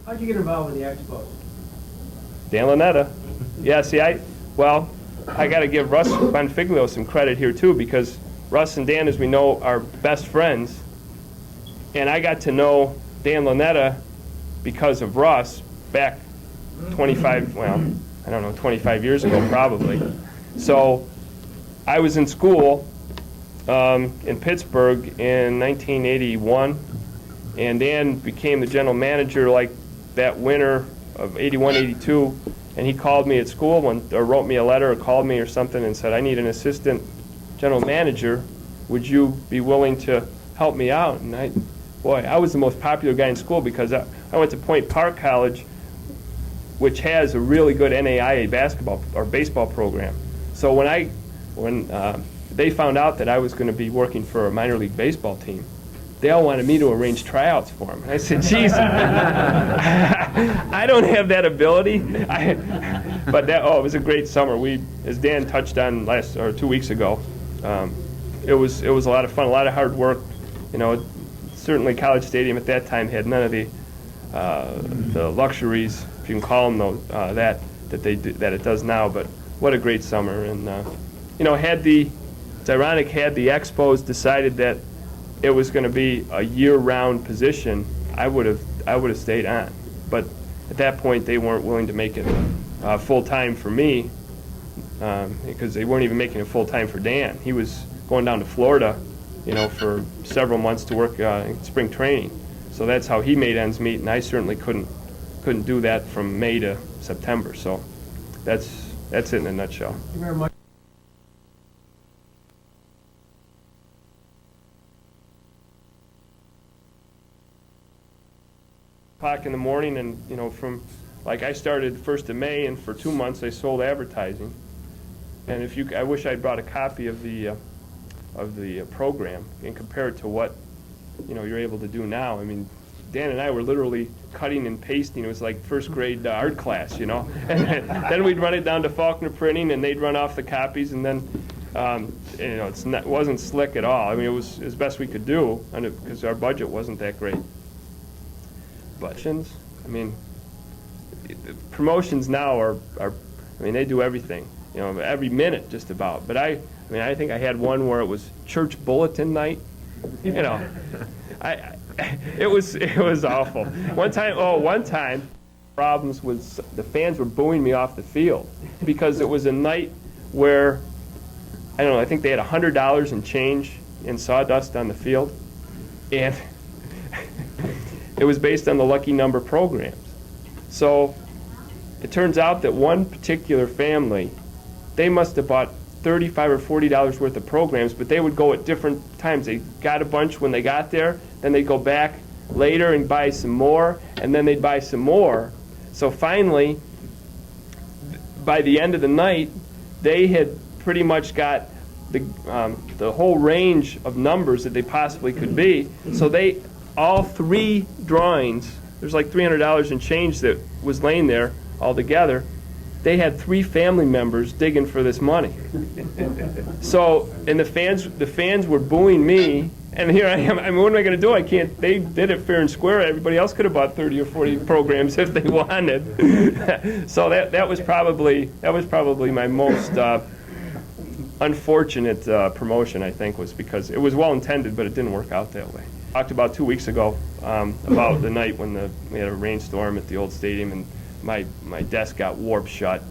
How'd you get involved with the Expos? Dan Lunetta. Yeah, see, I got to give Russ Bonfiglio some credit here too, because Russ and Dan, as we know, are best friends. And I got to know Dan Lunetta because of Russ back 25 years ago probably. So I was in school in Pittsburgh in 1981, and Dan became the general manager like that winter of 81, 82, and he called me at school or wrote me a letter or called me or something and said, I need an assistant general manager. Would you be willing to help me out? And I was the most popular guy in school because I went to Point Park College, which has a really good NAIA basketball or baseball program. So when they found out that I was going to be working for a minor league baseball team, they all wanted me to arrange tryouts for them. And I said, geez, I don't have that ability. But it was a great summer. As Dan touched on 2 weeks ago, it was a lot of fun, a lot of hard work. You know, certainly College Stadium at that time had none of the luxuries, if you can call them those, that it does now. But what a great summer! And it's ironic, had the Expos decided that it was going to be a year-round position, I would have stayed on. But at that point, they weren't willing to make it full-time for me because they weren't even making it full-time for Dan. He was going down to Florida, for several months to work in spring training. So that's how he made ends meet, and I certainly couldn't do that from May to September. So that's it in a nutshell. Thank you very much. O'clock in the morning, and from I started 1st of May, and for 2 months I sold advertising. And I wish I'd brought a copy of the program and compare it to what you're able to do now. I mean, Dan and I were literally cutting and pasting. It was like first grade art class, And then we'd run it down to Faulkner Printing, and they'd run off the copies, and then it wasn't slick at all. I mean, it was as best we could do because our budget wasn't that great. But promotions now are they do everything, every minute just about. But I think I had one where it was church bulletin night. It was awful. One time, problems was the fans were booing me off the field because it was a night where I think they had $100 in change in sawdust on the field, and it was based on the lucky number programs. So it turns out that one particular family, they must have bought $35 or $40 worth of programs, but they would go at different times. They got a bunch when they got there, then they'd go back later and buy some more, and then they'd buy some more. So finally, by the end of the night, they had pretty much got the whole range of numbers that they possibly could be. So all 3 drawings, there's like $300 in change that was laying there all together. They had 3 family members digging for this money. So, and the fans were booing me, and here I am. What am I going to do? I can't. They did it fair and square. Everybody else could have bought 30 or 40 programs if they wanted. So that was probably my most unfortunate promotion. I think was because it was well intended, but it didn't work out that way. Talked about 2 weeks ago about the night when we had a rainstorm at the old stadium, and my desk got warped shut.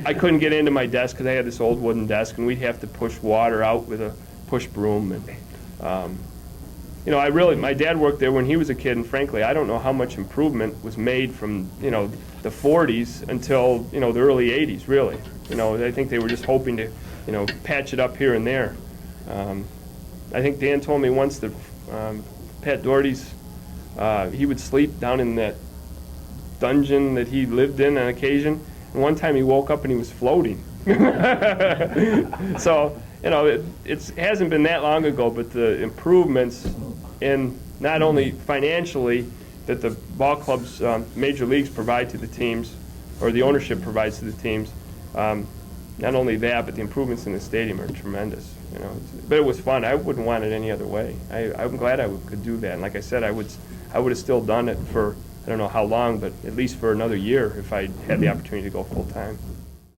I couldn't get into my desk because I had this old wooden desk, and we'd have to push water out with a push broom. And my dad worked there when he was a kid, and frankly, I don't know how much improvement was made from the 40s until the early 80s. Really, I think they were just hoping to patch it up here and there. I think Dan told me once that Pat Doherty's he would sleep down in that dungeon that he lived in on occasion, and one time he woke up and he was floating. So it hasn't been that long ago, but the improvements in not only financially that the ball clubs, major leagues provide to the teams, or the ownership provides to the teams, not only that, but the improvements in the stadium are tremendous. But it was fun. I wouldn't want it any other way. I'm glad I could do that. And like I said, I would have still done it for I don't know how long, but at least for another year if I had the opportunity to go full-time.